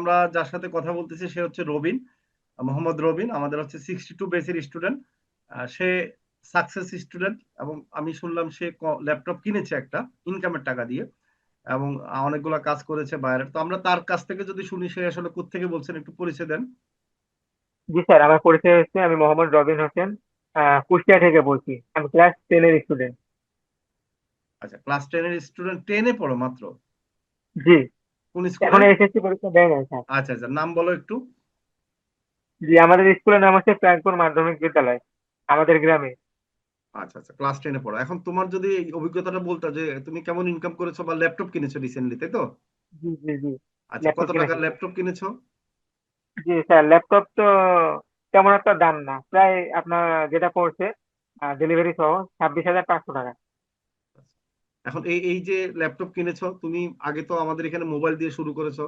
আমরা যার সাথে কথা বলতেছি সে হচ্ছে রবিন, মোহাম্মদ রবিন। আমাদের হচ্ছে 62 বেসের স্টুডেন্ট। সে সাকসেস স্টুডেন্ট এবং আমি শুনলাম সে ল্যাপটপ কিনেছে একটা ইনকামের টাকা দিয়ে, এবং অনেকগুলা কাজ করেছে বাইরে। তো আমরা তার কাছ থেকে যদি শুনি সে আসলে কোত্থেকে বলছেন, একটু পরিচয় দেন। জি স্যার, আমার পরিচয় হচ্ছে আমি মোহাম্মদ রবিন হোসেন। কুষ্টিয়া থেকে বলছি। আমি ক্লাস 10 এর স্টুডেন্ট। আচ্ছা, ক্লাস 10 এর স্টুডেন্ট, 10-এ পড়ো মাত্র? জি। কোন স্কুলে? এখন এসএসসি পরীক্ষা দেয় না স্যার। আচ্ছা আচ্ছা, নাম বলো একটু। জি, আমাদের স্কুলের নাম হচ্ছে প্রাগপুর মাধ্যমিক বিদ্যালয়, আমাদের গ্রামে। আচ্ছা আচ্ছা, ক্লাস 10-এ পড়ো। এখন তোমার যদি এই অভিজ্ঞতাটা বলতে যে তুমি কেমন ইনকাম করেছো বা ল্যাপটপ কিনেছো রিসেন্টলি, তাই তো? জি জি জি। আচ্ছা, কত ল্যাপটপ কিনেছি টাকার স্যার। ল্যাপটপ কিনেছো? জি স্যার, ল্যাপটপ তো তেমন একটা দাম না, প্রায় আপনার যেটা পড়ছে ডেলিভারি সহ 26,500 টাকা। এখন এই এই যে ল্যাপটপ কিনেছো তুমি, আগে তো আমাদের এখানে মোবাইল দিয়ে শুরু করেছো,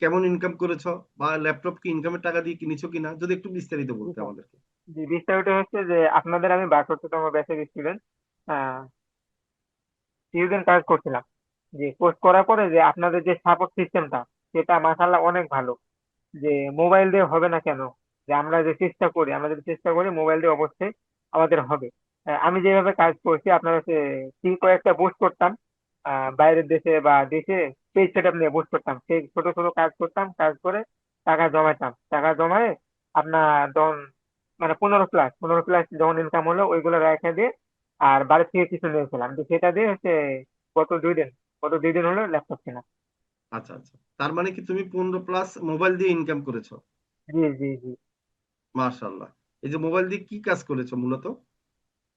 কেমন ইনকাম করেছো বা ল্যাপটপ কি ইনকামের টাকা দিয়ে কিনেছো কিনা যদি একটু বিস্তারিত জি বলতে স্যার। আমাদেরকে। জি, বিষয়টা হচ্ছে যে আপনাদের আমি 62তম ব্যাচের স্টুডেন্ট। কিছুদিন কাজ করছিলাম, যে কোর্স করার পরে যে আপনাদের যে সাপোর্ট সিস্টেমটা, সেটা মাশাআল্লাহ অনেক ভালো। যে মোবাইল দিয়ে হবে না কেন, যে আমরা যে চেষ্টা করি, আমরা যদি চেষ্টা করি মোবাইল দিয়ে অবশ্যই আমাদের হবে। আমি যেভাবে কাজ করছি আপনার হচ্ছে কি কয়েকটা পোস্ট করতাম, বাইরের দেশে বা দেশে পেজ সেট আপ নিয়ে পোস্ট করতাম, সেই ছোট ছোট কাজ করতাম, কাজ করে টাকা জমাইতাম, টাকা জমায়ে আপনার তখন মানে 15 প্লাস যখন ইনকাম হলো ওইগুলো রেখে দিয়ে আর বাড়ি থেকে কিছু নিয়েছিলাম, তো সেটা দিয়ে হচ্ছে গত 2 দিন, হলো ল্যাপটপ কেনা। আচ্ছা আচ্ছা, তার মানে কি তুমি 15 প্লাস মোবাইল দিয়ে ইনকাম করেছো? জি জি জি। মাশাআল্লাহ। এই যে মোবাইল দিয়ে কি কাজ করেছো মূলত?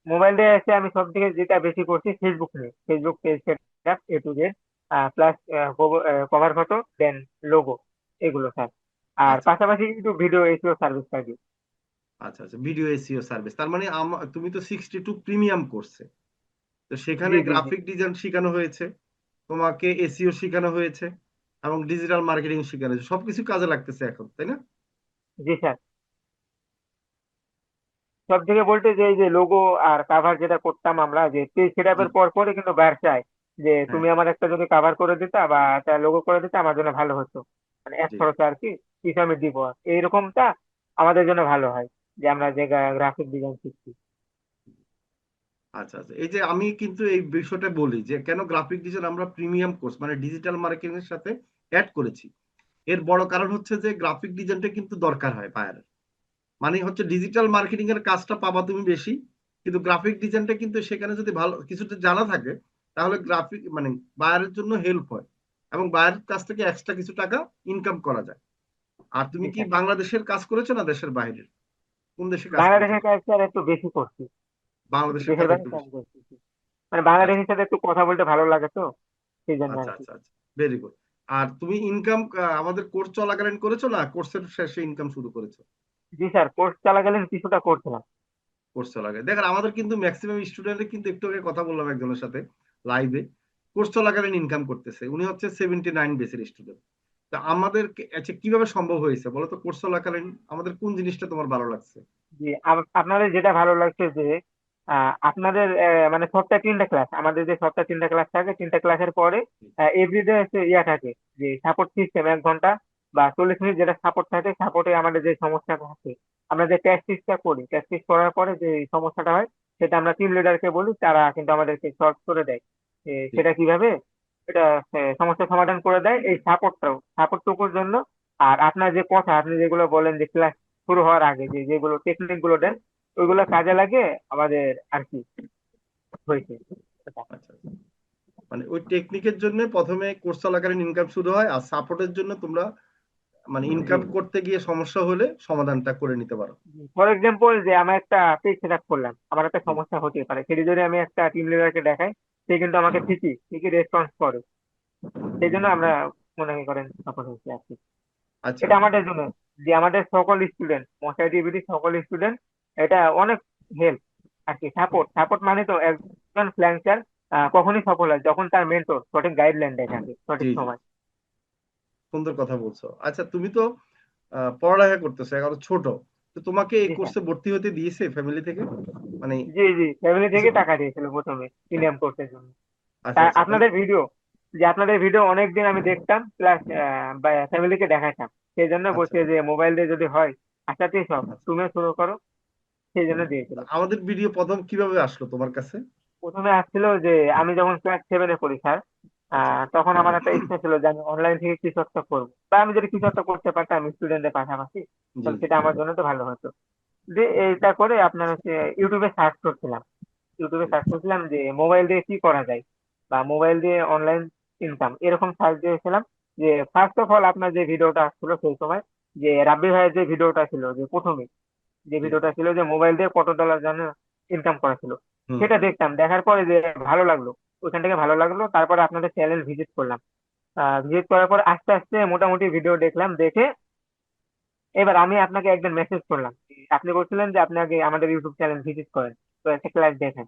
মোবাইল দিয়ে এসে আমি সব থেকে যেটা বেশি করছি ফেসবুক নিয়ে, Facebook page setup A to Z, plus cover photo, then logo, এগুলো স্যার। আর আচ্ছা পাশাপাশি একটু ভিডিও এসিও সার্ভিস পাই। আচ্ছা আচ্ছা, ভিডিও এসইও সার্ভিস। তার মানে তুমি তো 62 প্রিমিয়াম কোর্সে, তো সেখানে জি জি জি। গ্রাফিক ডিজাইন শেখানো হয়েছে, তোমাকে এসইও শেখানো হয়েছে, এবং ডিজিটাল মার্কেটিং শেখানো হয়েছে, সবকিছু কাজে লাগতেছে এখন, তাই না? জি স্যার। সব থেকে বলতে যে এই যে লোগো আর কাভার যেটা করতাম আমরা, যে পেজ জি। সেটআপের পর পরে কিন্তু বাইর চাই যে হ্যাঁ। তুমি আমার একটা যদি কাভার করে দিতা বা একটা লোগো করে দিতা আমার জন্য ভালো হতো, মানে এক জি। খরচে আর কি, কিছু আমি দিব, এইরকমটা আমাদের জন্য ভালো হয়, যে আমরা যে গ্রাফিক ডিজাইন শিখছি। আচ্ছা আচ্ছা, এই যে আমি কিন্তু এই বিষয়টা বলি যে কেন গ্রাফিক ডিজাইন আমরা প্রিমিয়াম কোর্স মানে ডিজিটাল মার্কেটিং এর সাথে অ্যাড করেছি। এর বড় কারণ হচ্ছে যে গ্রাফিক ডিজাইনটা কিন্তু দরকার হয় বায়ারের। মানে হচ্ছে ডিজিটাল মার্কেটিং এর কাজটা পাবা তুমি বেশি, কিন্তু গ্রাফিক ডিজাইনটা কিন্তু সেখানে যদি ভালো কিছুটা জানা থাকে, তাহলে গ্রাফিক মানে বায়ারের জন্য হেল্প হয়, এবং বায়ারের কাছ থেকে এক্সট্রা কিছু টাকা ইনকাম করা যায়। আর তুমি জি কি স্যার। বাংলাদেশের কাজ করেছো না দেশের বাইরের? কোন দেশে কাজ করেছো? বাংলাদেশের কাজ স্যার একটু বেশি করছি, বাংলাদেশের দেশের কাজ বাইরে একটু কাজ বেশি। করতেছি। মানে আচ্ছা বাংলাদেশের সাথে একটু কথা বলতে ভালো লাগে তো, সেই জন্য আচ্ছা আর কি। আচ্ছা আচ্ছা, ভেরি গুড। আর তুমি ইনকাম আমাদের কোর্স চলাকালীন করেছো না কোর্সের শেষে ইনকাম শুরু করেছো? জি স্যার, কোর্স চলাকালীন কিছুটা করছিলাম। কোর্স চলাকালীন দেখেন, আমাদের কিন্তু ম্যাক্সিমাম স্টুডেন্টের কিন্তু, একটু আগে কথা বললাম একজনের সাথে লাইভে, কোর্স চলাকালীন ইনকাম করতেছে। উনি হচ্ছে 79 বেসের স্টুডেন্ট। তা আমাদের আচ্ছা কিভাবে সম্ভব হয়েছে বলো তো কোর্স চলাকালীন? আমাদের কোন জিনিসটা তোমার ভালো লাগছে? জি, আপনাদের যেটা ভালো লাগছে যে আপনাদের মানে সপ্তাহে 3টা ক্লাস, আমাদের যে সপ্তাহে 3টা ক্লাস থাকে, 3টা ক্লাসের পরে এভরিডে হচ্ছে ইয়া থাকে, যে সাপোর্ট সিস্টেম 1 ঘন্টা বা 40 মিনিট যেটা সাপোর্ট থাকে, সাপোর্টে আমাদের যে সমস্যাটা থাকে, আমরা যে প্র্যাকটিসটা করি, প্র্যাকটিস করার পরে যে সমস্যাটা হয় সেটা আমরা টিম লিডারকে বলি, তারা কিন্তু আমাদেরকে সলভ করে দেয়। ঠিক। সেটা কিভাবে, এটা সমস্যা সমাধান করে দেয় এই সাপোর্টটুকুর জন্য। আর আপনার যে কথা, আপনি যেগুলো বলেন যে ক্লাস শুরু হওয়ার আগে যে যেগুলো টেকনিক গুলো দেন, ওইগুলো কাজে লাগে আমাদের আর কি হয়েছে। আচ্ছা আচ্ছা। মানে ওই টেকনিকের জন্য প্রথমে কোর্স চলাকালীন ইনকাম শুরু হয়, আর সাপোর্টের জন্য তোমরা মানে জি। ইনকাম করতে গিয়ে সমস্যা হলে সমাধানটা করে নিতে পারো। ফর এক্সাম্পল, যে আমি একটা পেজ সেট আপ করলাম, আমার একটা জি। সমস্যা হতে পারে, সেটি যদি আমি একটা টিম লিডারকে দেখাই, সে কিন্তু আমাকে ঠিকই ঠিকই রেসপন্স করে। সেই জন্য আমরা মনে করেন সফল হয়েছি আর কি। আচ্ছা এটা আমাদের জন্য, যে আমাদের সকল স্টুডেন্ট, মশাই ডিবিটি সকল স্টুডেন্ট, এটা অনেক হেল্প আর কি। সাপোর্ট সাপোর্ট মানে তো একজন ফ্ল্যাঙ্কার কখনই সফল হয় যখন তার মেন্টর সঠিক গাইডলাইন দেয় থাকে জি সঠিক জি, সময়। সুন্দর কথা বলছো। আচ্ছা তুমি তো পড়ালেখা করতেছো, এখন ছোট, তো তোমাকে এই জি স্যার। কোর্সে ভর্তি হতে দিয়েছে ফ্যামিলি থেকে মানে জি জি, ফ্যামিলি কিছু? থেকে টাকা দিয়েছিল প্রথমে প্রিমিয়াম কোর্সের জন্য। তা আচ্ছা আচ্ছা, মানে আপনাদের ভিডিও যে আপনাদের ভিডিও অনেকদিন আমি দেখতাম, প্লাস ফ্যামিলিকে দেখাতাম। সেই জন্য আচ্ছা বলছে যে মোবাইল দিয়ে যদি হয়, আসাতেই সব, আচ্ছা। তুমিও শুরু করো। সেই জন্য তা দিয়েছিল। আমাদের ভিডিও প্রথম কিভাবে আসলো তোমার কাছে? প্রথমে আসছিল যে আমি যখন ক্লাস 7-এ পড়ি স্যার, আচ্ছা। তখন আমার একটা ইচ্ছা ছিল যে আমি অনলাইন থেকে কিছু একটা করবো, বা আমি যদি কিছু একটা করতে পারতাম স্টুডেন্টদের পাশাপাশি, জি তাহলে জি। সেটা আমার জন্য তো ভালো হতো। যে এটা করে আপনার হচ্ছে ইউটিউবে সার্চ করছিলাম। ইউটিউবে সার্চ করছিলাম যে মোবাইল দিয়ে কি করা যায়, বা মোবাইল দিয়ে অনলাইন ইনকাম, এরকম সার্চ দিয়েছিলাম। যে ফার্স্ট অফ অল আপনার যে ভিডিওটা আসছিল সেই সময়, যে রাব্বি ভাইয়ের যে ভিডিওটা ছিল, যে প্রথমে যে জি ভিডিওটা ছিল যে মোবাইল দিয়ে কত ডলার যেন ইনকাম করা ছিল, হুম সেটা হুম। দেখতাম। দেখার পরে যে ভালো লাগলো, ওইখান থেকে ভালো লাগলো, তারপরে আপনাদের চ্যানেল ভিজিট করলাম। ভিজিট করার পর আস্তে আস্তে মোটামুটি ভিডিও দেখলাম, দেখে এবার আমি আপনাকে একদিন মেসেজ করলাম। আপনি বলছিলেন যে আপনি আগে আমাদের ইউটিউব চ্যানেল ভিজিট করেন, তো একটা ক্লাস দেখেন।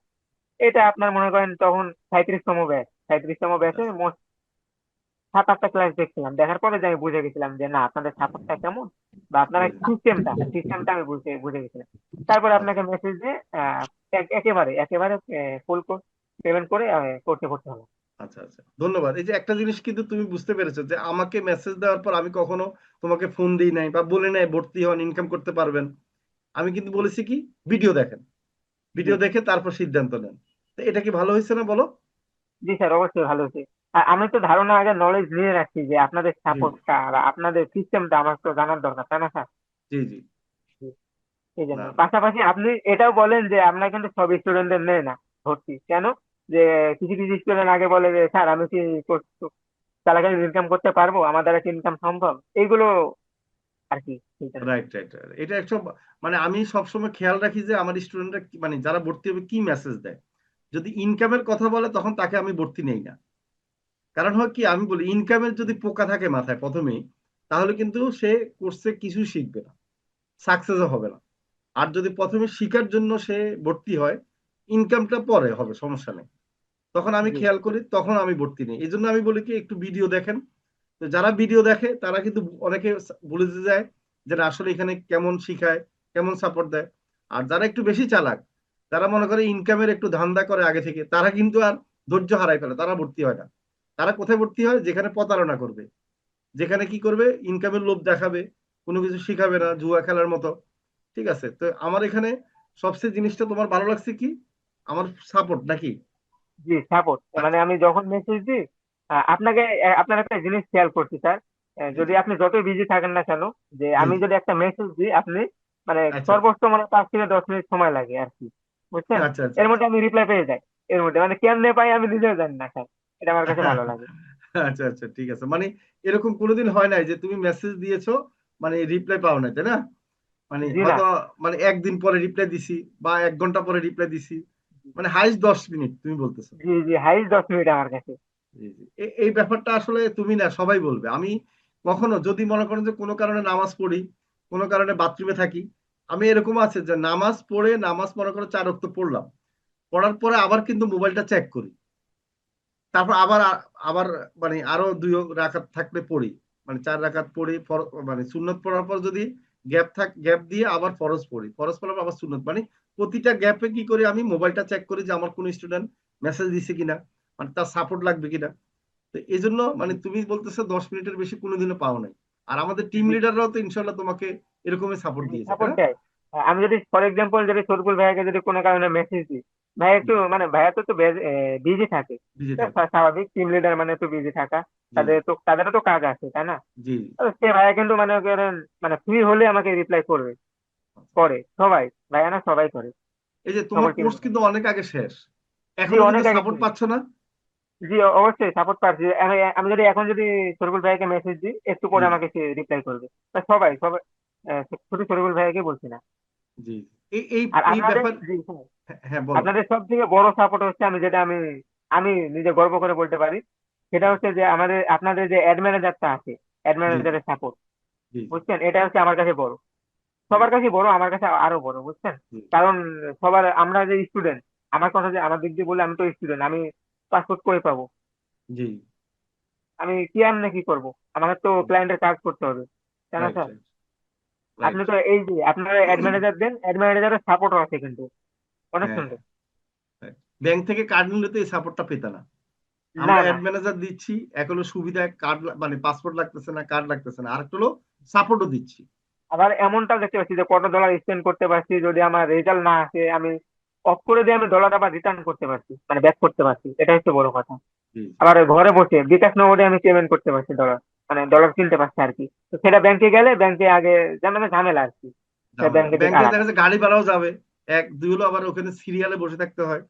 এটা আপনার মনে করেন তখন 37তম ব্যাচ, 37তম আচ্ছা ব্যাচে মোট 7-8টা ক্লাস দেখছিলাম। দেখার পরে যে আমি বুঝে গেছিলাম যে না, আপনাদের সাপোর্টটা কেমন, বা আপনারা বুঝেছি। সিস্টেমটা আমি বুঝে বুঝে গেছিলাম। তারপরে আচ্ছা আপনাকে মেসেজ দিয়ে একেবারে একেবারে ফুল পেমেন্ট করে করতে করতে হলো। আচ্ছা আচ্ছা, ধন্যবাদ। এই যে একটা জিনিস কিন্তু তুমি বুঝতে পেরেছো যে আমাকে মেসেজ দেওয়ার পর আমি কখনো তোমাকে ফোন দিই নাই বা বলে নাই ভর্তি হন, ইনকাম করতে পারবেন। আমি কিন্তু বলেছি কি, ভিডিও দেখেন, জি ভিডিও দেখে তারপর সিদ্ধান্ত নেন। তো এটা কি ভালো হয়েছে না বলো? জি স্যার, অবশ্যই ভালো হচ্ছে। আর আমি তো ধারণা আগে নলেজ নিয়ে রাখছি যে আপনাদের জি জি সাপোর্টটা আর আপনাদের সিস্টেমটা আমার তো জানার দরকার, তাই না স্যার? জি জি। জি, এই জন্য না না। পাশাপাশি আপনি এটাও বলেন যে আপনারা কিন্তু সব স্টুডেন্টদের নেয় না ভর্তি, কেন? যে কিছু কিছু স্টুডেন্ট আগে বলে যে স্যার আমি কি চালাকি ইনকাম করতে পারবো, আমার দ্বারা কি ইনকাম সম্ভব, এইগুলো আর কি, সেই জন্য। Right right. এটা একটু মানে আমি সবসময় খেয়াল রাখি যে আমার স্টুডেন্টরা মানে যারা ভর্তি হবে কি মেসেজ দেয়। যদি ইনকামের কথা বলে তখন তাকে আমি ভর্তি নেই না। কারণ হয় কি, আমি বলি ইনকামের যদি পোকা থাকে মাথায় প্রথমেই, তাহলে কিন্তু সে কোর্সে কিছু শিখবে না, সাকসেসও হবে না। আর যদি প্রথমে শিখার জন্য সে ভর্তি হয়, ইনকামটা পরে হবে, সমস্যা নেই। তখন আমি জি খেয়াল করি, তখন আমি ভর্তি নেই। এই জন্য আমি বলি কি একটু ভিডিও দেখেন। তো যারা ভিডিও দেখে তারা কিন্তু অনেকে বলে দিতে যায় যে না, আসলে এখানে কেমন শিখায়, কেমন সাপোর্ট দেয়। আর যারা একটু বেশি চালাক, তারা মনে করে ইনকামের একটু ধান্দা করে আগে থেকে, তারা কিন্তু আর ধৈর্য হারায় ফেলে, তারা ভর্তি হয় না। তারা কোথায় ভর্তি হয়? যেখানে প্রতারণা করবে, যেখানে কি করবে, ইনকামের লোভ দেখাবে, কোনো কিছু শিখাবে না, জুয়া খেলার মতো। ঠিক আছে, তো আমার এখানে সবচেয়ে জিনিসটা তোমার ভালো লাগছে কি, আমার সাপোর্ট নাকি? জি, সাপোর্ট মানে আমি যখন মেসেজ দিই, আপনাকে আপনার একটা জিনিস খেয়াল করছি স্যার। জি যদি জি আপনি যতই বিজি থাকেন না কেন, যে জি আমি জি। যদি একটা মেসেজ দিই, আপনি মানে আচ্ছা আচ্ছা সর্বোচ্চ মানে 5 থেকে 10 মিনিট সময় লাগে আর কি, বুঝছেন? আচ্ছা আচ্ছা এর আচ্ছা। মধ্যে আমি রিপ্লাই পেয়ে যাই। এর মধ্যে মানে কেমনে পাই আমি নিজেও জানি না স্যার, এটা আমার কাছে ভালো লাগে। আচ্ছা আচ্ছা, ঠিক আছে। মানে এরকম কোনোদিন হয় নাই যে তুমি মেসেজ দিয়েছো মানে রিপ্লাই পাও না, তাই না? মানে জি না। হয়তো মানে একদিন পরে রিপ্লাই দিছি বা 1 ঘন্টা পরে রিপ্লাই দিছি, মানে হাইস্ট 10 মিনিট তুমি বলতেছো। জি জি, হাইস্ট 10 মিনিট আমার কাছে। জি জি। এই ব্যাপারটা আসলে তুমি না, সবাই বলবে। আমি কখনো যদি মনে করেন যে কোনো কারণে নামাজ পড়ি, কোনো কারণে বাথরুমে থাকি, আমি এরকম আছে যে নামাজ পড়ে, নামাজ মনে করো 4 ওয়াক্ত পড়লাম, পড়ার পরে আবার কিন্তু মোবাইলটা চেক করি। তারপর আবার আবার মানে আরো 2 রাকাত থাকলে পড়ি, মানে 4 রাকাত পড়ি। মানে সুন্নত পড়ার পর যদি গ্যাপ দিয়ে আবার ফরজ পড়ি, ফরজ পড়ার পর আবার সুন্নত, মানে প্রতিটা গ্যাপে কি করি, আমি মোবাইলটা চেক করি যে আমার কোন স্টুডেন্ট মেসেজ দিছে কিনা, মানে তার সাপোর্ট লাগবে কিনা। তো এই জন্য মানে জি তুমি বলতেছো 10 মিনিটের বেশি কোনোদিনও পাও নাই। আর আমাদের টিম জি লিডাররাও তো ইনশাল্লাহ তোমাকে এরকমই সাপোর্ট জি, দিয়েছে, তাই সাপোর্ট না? দেয়। আমি যদি ফর এক্সাম্পল যদি সরকুল ভাইয়াকে যদি কোনো কারণে মেসেজ দিই, ভাই একটু মানে ভাইয়া তো বিজি থাকে। বিজি তো থাকে। স্বাভাবিক, টিম লিডার মানে তো বিজি থাকা, জি তাদেরও তো কাজ আছে, তাই না? জি। তো সে ভাইয়া কিন্তু মানে করেন, মানে ফ্রি হলে আমাকে রিপ্লাই করবে, করে সবাই, ভাইয়া না সবাই করে, এই যে তোমার সকল টিম কোর্স লিডার। কিন্তু অনেক আগে শেষ, জি, এখনো অনেক কিন্তু আগে সাপোর্ট ছিল। পাচ্ছ না? জি, অবশ্যই সাপোর্ট পাচ্ছি। আমি আমি যদি এখন যদি সরকুল ভাইয়াকে মেসেজ দিই, একটু জি পরে জি আমাকে সে রিপ্লাই করবে। তা সবাই সবাই, শুধু সরকুল ভাইয়াকে বলছি না। জি। এই এই আর এই আপনাদের, ব্যাপার। জি হ্যাঁ, হ্যাঁ হ্যাঁ, বলো। আপনাদের সব থেকে বড় সাপোর্ট হচ্ছে, আমি যেটা আমি আমি নিজে গর্ব করে বলতে পারি, সেটা হচ্ছে যে আমাদের আপনাদের যে অ্যাড ম্যানেজারটা আছে, অ্যাড জি জি ম্যানেজারের সাপোর্ট, জি জি বুঝছেন? এটা হচ্ছে আমার কাছে বড়, জি সবার কাছে বড়, আমার কাছে আরো বড়, বুঝছেন? জি কারণ সবার, আমরা যে স্টুডেন্ট, আমার কথা যে আমার দিক দিয়ে বলে, আমি তো স্টুডেন্ট, আমি পাসপোর্ট করে পাবো? জি। আমি কি এমনি কি করব? আমাকে তো ক্লায়েন্টের কাজ করতে হবে, তাই না রাইট স্যার? রাইট আপনি রাইট। তো এই যে আপনারা অ্যাড ম্যানেজার দেন, অ্যাড ম্যানেজারের সাপোর্টও আছে কিন্তু, অনেক হ্যাঁ সুন্দর। হ্যাঁ। ব্যাংক থেকে কার্ড নিলে তো এই সাপোর্টটা পেতে না। না আমরা না, অ্যাড ম্যানেজার দিচ্ছি, এক হলো সুবিধা কার্ড মানে পাসপোর্ট লাগতেছে না, কার্ড লাগতেছে না, আরেকটা হলো সাপোর্টও দিচ্ছি। আবার এমনটাও দেখতে পাচ্ছি যে কত ডলার স্পেন্ড করতে পারছি, যদি আমার রেজাল্ট না আসে আমি অফ করে দিয়ে আমি ডলার আবার রিটার্ন করতে পারছি, মানে ব্যাক করতে পারছি, এটা হচ্ছে বড় কথা। জি জি। আবার ঘরে বসে বিকাশ নগদে আমি পেমেন্ট করতে পারছি ডলার, মানে ডলার কিনতে পারছি আর কি। তো সেটা ব্যাংকে গেলে ব্যাংকে আগে যেন ঝামেলা আর কি, ঝামেলা ব্যাংকে থেকে ব্যাংকে আলাদা। দেখা যাচ্ছে গাড়ি ভাড়াও যাবে, এক দুই হলো আবার ওখানে সিরিয়ালে বসে থাকতে হয়।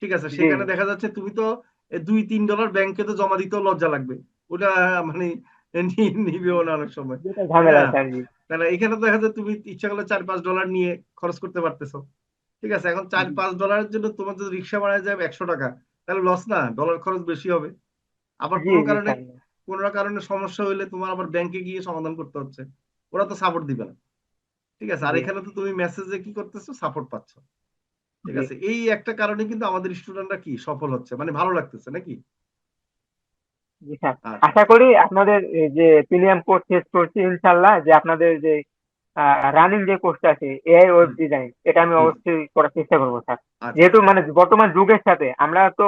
ঠিক আছে, জি সেখানে দেখা যাচ্ছে তুমি তো $2-3 ব্যাংকে তো জমা দিতেও লজ্জা লাগবে, ওটা মানে নিবেও না অনেক সময়, যেটা তাই ঝামেলা না? আছে আর কি। তাহলে এখানে দেখা যায় তুমি ইচ্ছা করলে $4-5 নিয়ে খরচ করতে পারতেছো। ঠিক আছে, এখন চার জি পাঁচ ডলারের জন্য তোমার যদি রিক্সা ভাড়ায় যায় $100, তাহলে লস না, ডলার খরচ বেশি হবে। আবার জি কোনো জি কারণে স্যার। সমস্যা হইলে তোমার আবার ব্যাংকে গিয়ে সমাধান করতে হচ্ছে, ওরা তো সাপোর্ট দিবে না। ঠিক আছে, আর জি এখানে তো তুমি মেসেজে কি করতেছো, সাপোর্ট পাচ্ছ। ঠিক জি আছে, এই একটা কারণে কিন্তু আমাদের স্টুডেন্টরা কি সফল হচ্ছে, মানে ভালো লাগতেছে নাকি? জি স্যার। আচ্ছা আশা আচ্ছা। করি আপনাদের এই যে প্রিমিয়াম কোর্স শেষ করছি ইনশাল্লাহ, যে আপনাদের যে রানিং যে কোর্সটা আছে এআই ওয়েব হুম, ডিজাইন, এটা আমি জি জি। অবশ্যই করার চেষ্টা করবো স্যার। আচ্ছা যেহেতু আচ্ছা। মানে বর্তমান যুগের সাথে আমরা তো,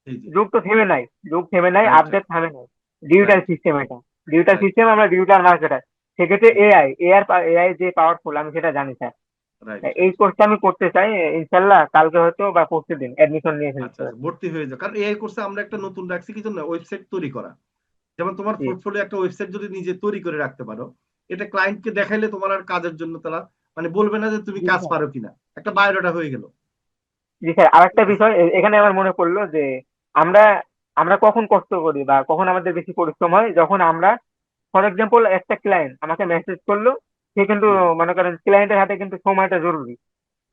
জি জি। যুগ তো থেমে নাই, যুগ থেমে নাই, রাইট রাইট আপডেট থামে নাই। ডিজিটাল রাইট সিস্টেম এটা, ডিজিটাল রাইট। সিস্টেম, আমরা ডিজিটাল মার্কেটার। সেক্ষেত্রে জি এআই যে পাওয়ারফুল আমি সেটা জানি স্যার। রাইট এই রাইট। কোর্সটা আমি করতে চাই, ইনশাল্লাহ কালকে হয়তো বা পরশু দিন অ্যাডমিশন নিয়ে ফেলতে আচ্ছা আচ্ছা, পারি। ভর্তি হয়ে যাও, কারণ এআই কোর্সে আমরা একটা নতুন রাখছি কি জন্য, ওয়েবসাইট তৈরি করা। যেমন তোমার জি পোর্টফোলিও একটা ওয়েবসাইট যদি নিজে তৈরি করে রাখতে পারো, এটা ক্লায়েন্টকে দেখাইলে তোমার আর কাজের জন্য তারা মানে বলবে না যে তুমি জি কাজ স্যার। পারো কিনা, একটা বায়োডাটা হয়ে গেল। জি স্যার, আরেকটা ঠিক আছে। বিষয় এখানে আমার মনে পড়লো যে আমরা আমরা কখন কষ্ট করি বা কখন আমাদের বেশি পরিশ্রম হয়, যখন আমরা, ফর এক্সাম্পল একটা ক্লায়েন্ট আমাকে মেসেজ করলো, সে কিন্তু, জি মনে করেন ক্লায়েন্টের হাতে কিন্তু সময়টা জরুরি,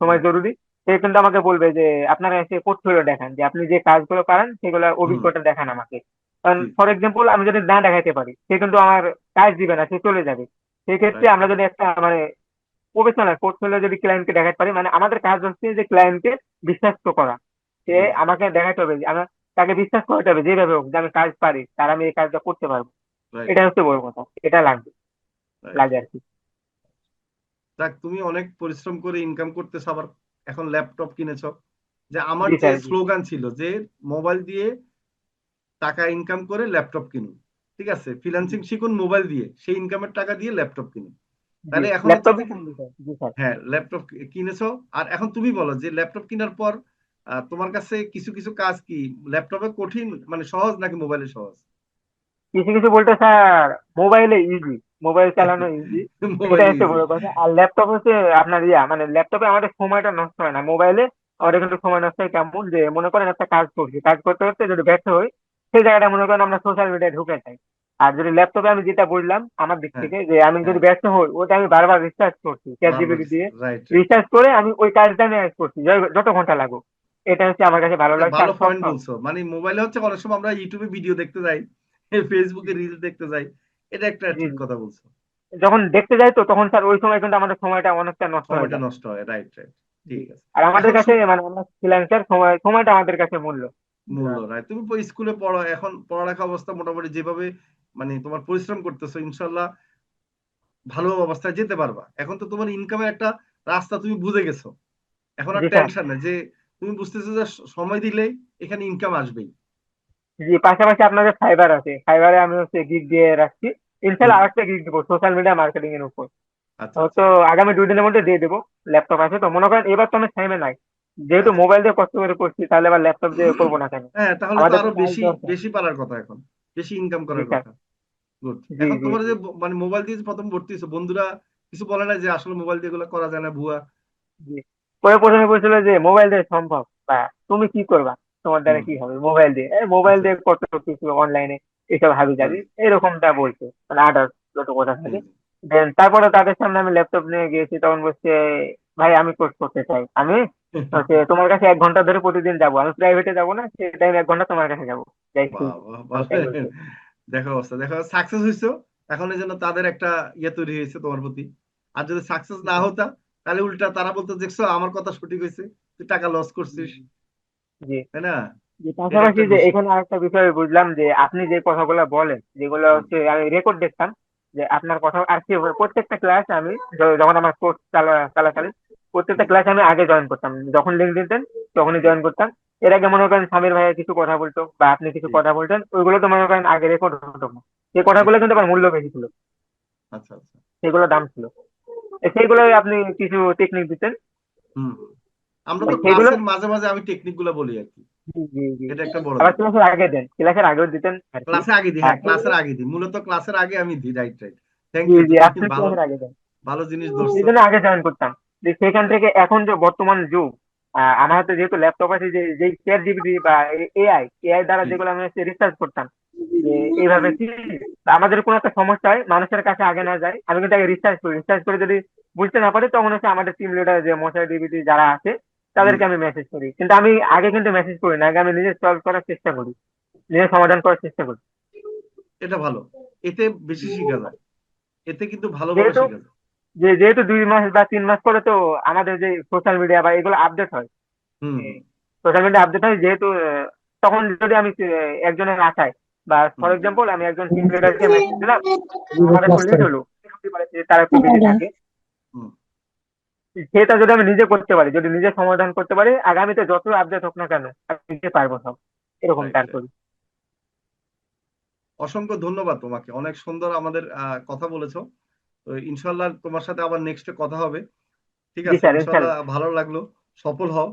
সময় রাইট। জরুরি। সে কিন্তু আমাকে বলবে যে আপনারা এসে পোর্টফোলিও দেখান, যে আপনি যে কাজগুলো পারেন সেগুলো হুম। অভিজ্ঞতা দেখান আমাকে। কারণ জি ফর এক্সাম্পল আমি যদি না দেখাইতে পারি, সে কিন্তু আমার কাজ দিবে না, সে চলে যাবে। সেই ক্ষেত্রে রাইট। আমরা যদি একটা মানে প্রফেশনাল পোর্টফোলিও যদি ক্লায়েন্টকে দেখাতে পারি, মানে আমাদের কাজ হচ্ছে যে ক্লায়েন্টকে বিশ্বাস তো করা। সে জি আমাকে দেখাতে হবে যে আমার, তাকে বিশ্বাস করাতে হবে যেভাবে হোক যে আমি কাজ পারি, তার আমি এই কাজটা করতে পারবো। রাইট এটা রাইট হচ্ছে বড় কথা, এটা লাগবে, রাইট। লাগে আর কি। যাক, তুমি অনেক পরিশ্রম করে ইনকাম করতেছো, আবার এখন ল্যাপটপ কিনেছো। যে আমার জি যে স্যার। জি স্লোগান ছিল যে মোবাইল দিয়ে টাকা ইনকাম করে ল্যাপটপ কিনুন, ঠিক আছে, জি ফ্রিল্যান্সিং শিখুন মোবাইল দিয়ে, সেই ইনকামের টাকা দিয়ে ল্যাপটপ কিনুন। জি, তাহলে এখন হচ্ছে ল্যাপটপে যে, কোন বিষয়, জি স্যার। হ্যাঁ ল্যাপটপ কিনেছো, আর এখন তুমি বলো যে ল্যাপটপ কেনার পর তোমার কাছে কিছু কিছু কাজ কি ল্যাপটপে কঠিন, মানে সহজ নাকি মোবাইলে সহজ? কিছু কিছু বলতে স্যার মোবাইলে ইজি, মোবাইল চালানো ইজি, এটা মোবাইল হচ্ছে ইজি। বড় কথা। আর ল্যাপটপ হচ্ছে আপনার মানে ল্যাপটপে আমাদের সময়টা নষ্ট হয় না, মোবাইলে আমাদের কিন্তু সময় নষ্ট হয়। কেমন যে মনে করেন একটা কাজ করছি, কাজ করতে করতে যদি ব্যর্থ হই, সেই জায়গাটা মনে করেন আমরা সোশ্যাল মিডিয়ায় ঢুকে যাই। আর যদি ল্যাপটপে আমি যেটা বুঝলাম আমার দিক হ্যাঁ থেকে, যে আমি যদি হ্যাঁ। ব্যর্থ হই, ওটা আমি বারবার রিসার্চ করছি চ্যাট বারবার। জিপিটি দিয়ে, রাইট রাইট। রিসার্চ করে আমি ওই কাজটা নিয়ে করছি, যত ঘন্টা লাগুক। এটা হচ্ছে আমার কাছে ভালো এটা লাগছে ভালো আর পয়েন্ট সফট। বলছো, মানে মোবাইলে হচ্ছে অনেক সময় আমরা ইউটিউবে ভিডিও দেখতে যাই, ফেসবুকে রিল দেখতে যাই, এটা একটা জি ঠিক জি। কথা বলছো। যখন দেখতে যাই তো তখন স্যার ওই সময় কিন্তু আমাদের সময়টা অনেকটা নষ্ট হয়ে সময়টা যায়। নষ্ট হয়, রাইট রাইট। জি। ঠিক আছে। আর আমাদের এখন কাছে মানে আমরা ফ্রিল্যান্সার, সময়টা আমাদের কাছে মূল্য। মূল্য হ্যাঁ, নাই, তুমি স্কুলে পড়ো, এখন পড়ালেখা অবস্থা মোটামুটি যেভাবে মানে তোমার পরিশ্রম করতেছো, ইনশাল্লাহ ভালো অবস্থায় যেতে পারবা। এখন তো তোমার ইনকামের একটা রাস্তা তুমি বুঝে গেছো, এখন আর জি স্যার। টেনশন নেই যে তুমি বুঝতেছো যে সময় দিলেই এখানে ইনকাম আসবেই। জি, পাশাপাশি আপনাদের ফাইবার আছে, ফাইবারে আমি হচ্ছে গিগ দিয়ে রাখছি। হুম। ইনশাল্লাহ আরেকটা গিগ দিব সোশ্যাল মিডিয়া মার্কেটিং এর উপর। আচ্ছা আচ্ছা। তো আগামী 2 দিনের মধ্যে দিয়ে দেবো। ল্যাপটপ আছে তো, মনে করেন এবার তো আমি টাইমে নাই, যেহেতু আচ্ছা। মোবাইল দিয়ে কষ্ট করে করছি, তাহলে আবার ল্যাপটপ দিয়ে করবো না কেন? হ্যাঁ, তাহলে তো আমাদের তো আরো কাজ বেশি দরকার। বেশি পারার কথা, এখন বেশি ইনকাম জি করার স্যার। কথা। গুড। জি এখন জি তোমার জি। যে মানে মোবাইল দিয়ে যে প্রথম ভর্তি হয়েছে, বন্ধুরা কিছু বলে না যে আসলে মোবাইল দিয়ে এগুলো করা যায় না, ভুয়া? জি। পরে প্রথমে বলছিল যে মোবাইল দিয়ে সম্ভব, বা তুমি কি করবা, তোমার দ্বারা হুম। কি হবে মোবাইল দিয়ে, মোবাইল আচ্ছা দিয়ে আচ্ছা। কত কিছু অনলাইনে এসব হাবি জি যাবি, এরকমটা বলছে, মানে আদার্স যত কথা জি থাকে। জি। দেন তারপরে তাদের সামনে আমি ল্যাপটপ নিয়ে গিয়েছি, তখন বলছে ভাই আমি কোর্স করতে চাই, আমি হচ্ছে তোমার কাছে 1 ঘন্টা ধরে প্রতিদিন যাবো, আমি প্রাইভেটে যাবো না, সেই টাইম 1 ঘন্টা তোমার কাছে যাবো, যাই ফ্রি, বাহ বাহ, আমি তাই বলছি। বলেন। দেখো অবস্থা, দেখো সাকসেস হইছো, এখন এই জন্য তাদের একটা ইয়ে তৈরি হয়েছে তোমার প্রতি। আর যদি সাকসেস না হতা, তাহলে উল্টা তারা বলতো, দেখছো আমার কথা সঠিক হয়েছে, তুই টাকা লস করছিস, জি। তাই না? যে এটা পাশাপাশি একটা যে বিষয়। এখানে আরেকটা বিষয় বুঝলাম, যে আপনি যে কথাগুলো বলেন, যেগুলো হুম। হচ্ছে আমি রেকর্ড দেখতাম, যে আপনার কথা আর কি প্রত্যেকটা ক্লাস আমি যখন আমার কোর্স চলাকালীন প্রত্যেকটা হুম। ক্লাস আমি আগে জয়েন করতাম, যখন লিঙ্ক দিতেন তখনই হুম। জয়েন করতাম। এর আগে মনে করেন সামির ভাইয়া কিছু কথা বলতো বা আপনি কিছু জি, কথা বলতেন, ওইগুলো তো মনে করেন আগে রেকর্ড হতো না। সেই ঠিক কথাগুলো কিন্তু ঠিক। আবার মূল্য বেশি ছিল, আচ্ছা আচ্ছা। সেগুলো দাম ছিল। সেইগুলোই আপনি কিছু টেকনিক দিতেন। হুম হুম। আমরা তো সেইগুলো ক্লাসের মাঝে মাঝে আমি টেকনিক গুলো বলি আর কি, জি জি জি। এটা একটা বড় আবার দিক। ক্লাসের আগে দেন, ক্লাসের আগেও দিতেন আর কি। ক্লাসে আগে দিই, হ্যাঁ ক্লাসের আগে দিই, মূলত ক্লাসের আগে আমি দিই, রাইট রাইট। থ্যাংক জি ইউ, জি, তুমি আপনি ভালো ক্লাসের আগে দেন। ভালো জিনিস এই ধরছো। জন্য আগে জয়েন করতাম। যে সেখান থেকে এখন যে বর্তমান যুগ, আমার হাতে যেহেতু ল্যাপটপ আছে, যে যে চ্যাট জিপিটি বা এআই এআই দ্বারা জি জি যেগুলো আমি রিসার্চ করতাম, যে এইভাবে কি আমাদের কোনো একটা সমস্যা হয় মানুষের কাছে আগে না যায়, আমি কিন্তু আগে রিসার্চ করি, রিসার্চ করে যদি বুঝতে না পারি তখন হচ্ছে আমাদের টিম লিডার যে মশাই ডিবিটি যারা আছে জি তাদেরকে জি। আমি মেসেজ করি। কিন্তু আমি আগে কিন্তু মেসেজ করি না, আগে আমি নিজে সলভ করার চেষ্টা করি, নিজে সমাধান করার চেষ্টা করি। এটা ভালো, এতে বেশি শেখা যায়, এতে কিন্তু ভালোভাবে যেহেতু শেখা যায়। যেহেতু 2 মাস বা 3 মাস পরে তো আমাদের যে সোশ্যাল মিডিয়া বা এগুলো আপডেট হয়, হুম হুম সোশ্যাল মিডিয়া আপডেট হয় যেহেতু, তখন যদি আমি একজনের আশায় বা ফর হুম এক্সাম্পল আমি একজন টিম লিডারকে মেসেজ দিলাম, আমাদের তো লিড হলো, হতে পারে যে তারা একটু বিজি থাকে, হুম। সেটা যদি আমি নিজে করতে পারি, যদি নিজে সমাধান করতে পারি, আগামীতে যত আপডেট হোক না কেন আমি নিজে পারবো সব, এরকম রাইট তার রাইট। করি। অসংখ্য ধন্যবাদ তোমাকে, অনেক সুন্দর আমাদের কথা বলেছো। তো ইনশাল্লাহ তোমার সাথে আবার নেক্সটে কথা হবে। ঠিক জি আছে, স্যার, ইনশাল্লাহ ইনশাল্লাহ। ভালো লাগলো। সফল হও,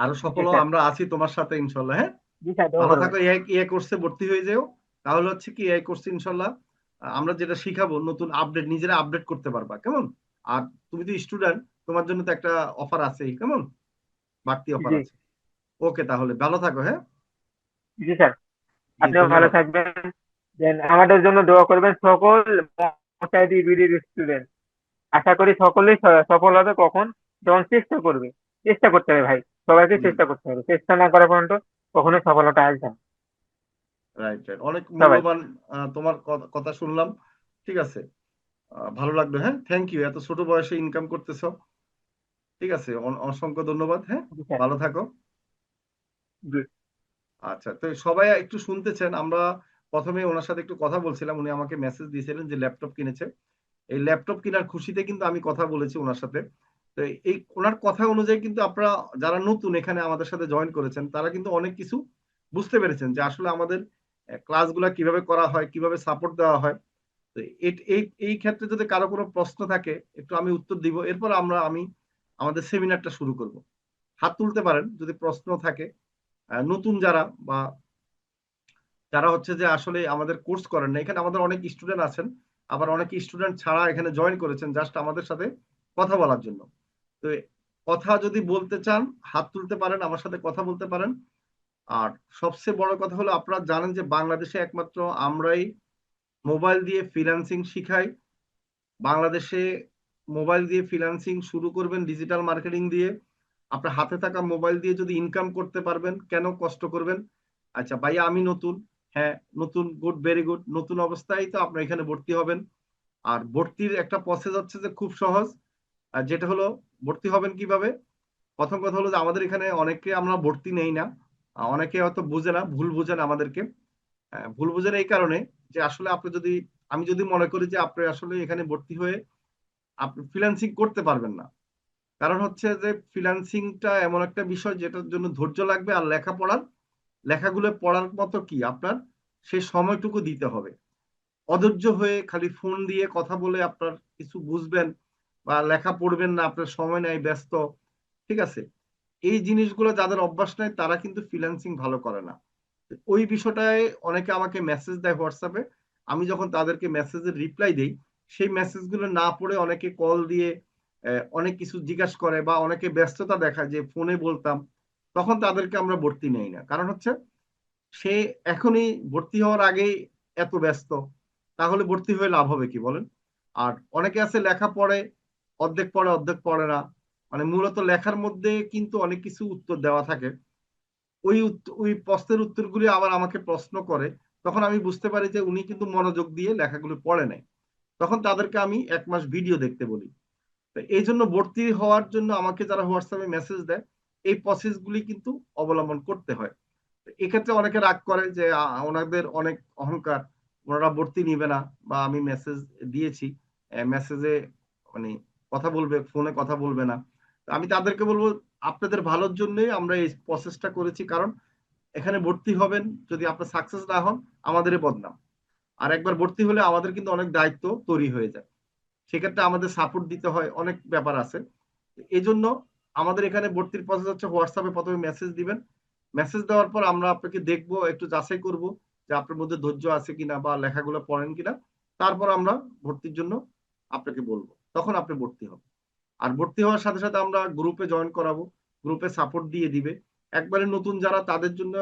আরো জি সফল হও, স্যার। আমরা আছি তোমার সাথে ইনশাল্লাহ, হ্যাঁ। জি স্যার, দোয়া ভালো করবেন। থাকো, এ কোর্সে ভর্তি হয়ে যেও। তাহলে হচ্ছে কি এই কোর্সে ইনশাল্লাহ আমরা যেটা শিখাবো নতুন আপডেট, নিজেরা আপডেট করতে পারবা, কেমন। আর তুমি তো স্টুডেন্ট, তোমার জন্য তো একটা অফার আছে, কেমন, বাড়তি অফার জি আছে। ওকে, তাহলে ভালো থাকো, হ্যাঁ। জি স্যার, জি, আপনিও ভালো ধন্যবাদ। থাকবেন। দেন আমাদের জন্য দোয়া করবেন সকল মশাইদি বিডির স্টুডেন্ট। আশা করি সকলেই সফল হবে কখন, যখন চেষ্টা করবে। চেষ্টা করতে হবে ভাই, সবাইকে জি, চেষ্টা করতে হবে, চেষ্টা না করা পর্যন্ত কখনোই সফলতা আসবে না। রাইট রাইট, অনেক সবাই। মূল্যবান তোমার কথা শুনলাম। ঠিক আছে, ভালো লাগলো, হ্যাঁ, থ্যাংক ইউ, এত ছোট বয়সে ইনকাম করতেছো। ঠিক আছে, অসংখ্য ধন্যবাদ, হ্যাঁ। জি স্যার। ভালো থাকো। জি আচ্ছা, তো সবাই একটু শুনতেছেন, আমরা প্রথমে ওনার সাথে একটু কথা বলছিলাম, উনি আমাকে মেসেজ দিয়েছিলেন যে ল্যাপটপ কিনেছে। এই ল্যাপটপ কেনার খুশিতে কিন্তু আমি কথা বলেছি ওনার সাথে। তো এই ওনার কথা অনুযায়ী কিন্তু আপনারা যারা নতুন এখানে আমাদের সাথে জয়েন করেছেন, তারা কিন্তু অনেক কিছু বুঝতে পেরেছেন যে আসলে আমাদের ক্লাসগুলো কিভাবে করা হয়, কিভাবে সাপোর্ট দেওয়া হয়। তো এই এই ক্ষেত্রে যদি কারো কোনো প্রশ্ন থাকে একটু আমি উত্তর দিব, এরপর আমি আমাদের সেমিনারটা শুরু করব। হাত তুলতে পারেন যদি প্রশ্ন থাকে। নতুন যারা বা যারা হচ্ছে যে আসলে আমাদের কোর্স করেন না, এখানে আমাদের অনেক স্টুডেন্ট আছেন, আবার অনেক স্টুডেন্ট ছাড়া এখানে জয়েন করেছেন জাস্ট আমাদের সাথে কথা বলার জন্য। তো কথা যদি বলতে চান হাত তুলতে পারেন, আমার সাথে কথা বলতে পারেন। আর সবচেয়ে বড় কথা হলো আপনারা জানেন যে বাংলাদেশে একমাত্র আমরাই মোবাইল দিয়ে ফ্রিল্যান্সিং শিখাই। বাংলাদেশে মোবাইল দিয়ে ফ্রিল্যান্সিং শুরু করবেন ডিজিটাল মার্কেটিং দিয়ে, আপনার হাতে থাকা মোবাইল দিয়ে যদি ইনকাম করতে পারবেন কেন কষ্ট করবেন। আচ্ছা ভাইয়া আমি নতুন, হ্যাঁ নতুন, গুড, ভেরি গুড, নতুন অবস্থায় তো আপনার এখানে ভর্তি হবেন। আর ভর্তির একটা প্রসেস হচ্ছে যে খুব সহজ, আর যেটা হলো ভর্তি হবেন কিভাবে। প্রথম কথা হলো যে আমাদের এখানে অনেকে আমরা ভর্তি নেই না, অনেকে হয়তো বুঝে না, ভুল বুঝেন আমাদেরকে। ভুল বুঝেন এই কারণে যে আসলে আপনি যদি, আমি যদি মনে করি যে আপনি আসলে এখানে ভর্তি হয়ে আপনি ফ্রিল্যান্সিং করতে পারবেন না। কারণ হচ্ছে যে ফ্রিল্যান্সিংটা এমন একটা বিষয় যেটার জন্য ধৈর্য লাগবে, আর লেখাগুলো পড়ার মতো কি আপনার সেই সময়টুকু দিতে হবে। অধৈর্য হয়ে খালি ফোন দিয়ে কথা বলে আপনার কিছু বুঝবেন বা লেখা পড়বেন না, আপনার সময় নাই, ব্যস্ত, ঠিক আছে, এই জিনিসগুলো যাদের অভ্যাস নাই তারা কিন্তু ফ্রিল্যান্সিং ভালো করে না। ওই বিষয়টায় অনেকে আমাকে মেসেজ দেয় হোয়াটসঅ্যাপে, আমি যখন তাদেরকে মেসেজের রিপ্লাই দিই, সেই মেসেজগুলো না পড়ে অনেকে কল দিয়ে অনেক কিছু জিজ্ঞাসা করে বা অনেকে ব্যস্ততা দেখায় যে ফোনে বলতাম, তখন তাদেরকে আমরা ভর্তি নেই না। কারণ হচ্ছে সে এখনই ভর্তি হওয়ার আগেই এত ব্যস্ত, তাহলে ভর্তি হয়ে লাভ হবে কি বলেন। আর অনেকে আছে লেখা পড়ে, অর্ধেক পড়ে অর্ধেক পড়ে না, মানে মূলত লেখার মধ্যে কিন্তু অনেক কিছু উত্তর দেওয়া থাকে। ওই প্রশ্নের উত্তরগুলি আবার আমাকে প্রশ্ন করে, তখন আমি বুঝতে পারি যে উনি কিন্তু মনোযোগ দিয়ে লেখাগুলো পড়ে নাই। তখন তাদেরকে আমি 1 মাস ভিডিও দেখতে বলি। তো এই জন্য ভর্তি হওয়ার জন্য আমাকে যারা হোয়াটসঅ্যাপে মেসেজ দেয়, এই প্রসেসগুলি কিন্তু অবলম্বন করতে হয়। এক্ষেত্রে অনেকে রাগ করে যে ওনাদের অনেক অহংকার, ওনারা ভর্তি নিবে না, বা আমি মেসেজ দিয়েছি মেসেজে মানে কথা বলবে, ফোনে কথা বলবে না। আমি তাদেরকে বলবো আপনাদের ভালোর জন্যই আমরা এই প্রসেসটা করেছি, কারণ এখানে ভর্তি হবেন, যদি আপনার সাকসেস না হন আমাদেরই বদনাম। আর একবার ভর্তি হলে আমাদের কিন্তু অনেক দায়িত্ব তৈরি হয়ে যায়, সেক্ষেত্রে আমাদের সাপোর্ট দিতে হয়, অনেক ব্যাপার আছে। এই জন্য আমাদের এখানে ভর্তির প্রসেস হচ্ছে হোয়াটসঅ্যাপে প্রথমে মেসেজ দিবেন। মেসেজ দেওয়ার পর আমরা আপনাকে দেখবো, একটু যাচাই করব যে আপনার মধ্যে ধৈর্য আছে কিনা বা লেখাগুলো পড়েন কিনা। তারপর আমরা ভর্তির জন্য আপনাকে বলবো, তখন আপনি ভর্তি হবেন। আর ভর্তি হওয়ার সাথে সাথে আমরা গ্রুপে জয়েন করাবো, গ্রুপে সাপোর্ট দিয়ে দিবে। একবারে নতুন যারা, তাদের জন্য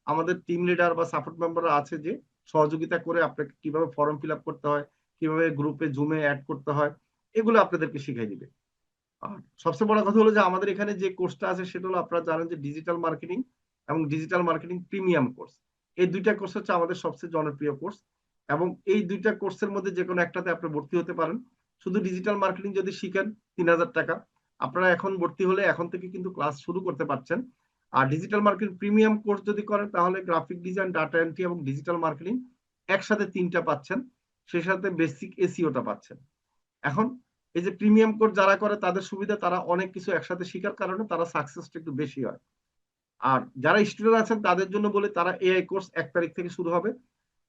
আমাদের টিম লিডার বা সাপোর্ট মেম্বাররা আছে যে সহযোগিতা করে আপনাকে কিভাবে ফর্ম ফিল আপ করতে হয়, কিভাবে গ্রুপে জুমে অ্যাড করতে হয়, এগুলো আপনাদেরকে শিখাই দিবে। আর সবচেয়ে বড় কথা হলো যে আমাদের এখানে যে কোর্সটা আছে সেটা হলো, আপনারা জানেন যে ডিজিটাল মার্কেটিং এবং ডিজিটাল মার্কেটিং প্রিমিয়াম কোর্স। এই দুইটা কোর্স হচ্ছে আমাদের সবচেয়ে জনপ্রিয় কোর্স, এবং এই দুইটা কোর্সের মধ্যে যে কোনো একটাতে আপনি ভর্তি হতে পারেন। শুধু ডিজিটাল মার্কেটিং যদি শিখেন 3,000 টাকা, আপনারা এখন ভর্তি হলে এখন থেকে কিন্তু ক্লাস শুরু করতে পারছেন। আর ডিজিটাল মার্কেটিং প্রিমিয়াম কোর্স যদি করেন তাহলে গ্রাফিক ডিজাইন, ডাটা এন্ট্রি এবং ডিজিটাল মার্কেটিং একসাথে তিনটা পাচ্ছেন, সেই সাথে বেসিক এসিওটা পাচ্ছেন। এখন এই যে প্রিমিয়াম কোর্স যারা করে তাদের সুবিধা, তারা অনেক কিছু একসাথে শেখার কারণে তারা সাকসেসটা একটু বেশি হয়। আর যারা স্টুডেন্ট আছেন তাদের জন্য বলে, তারা এআই কোর্স 1 তারিখ থেকে শুরু হবে।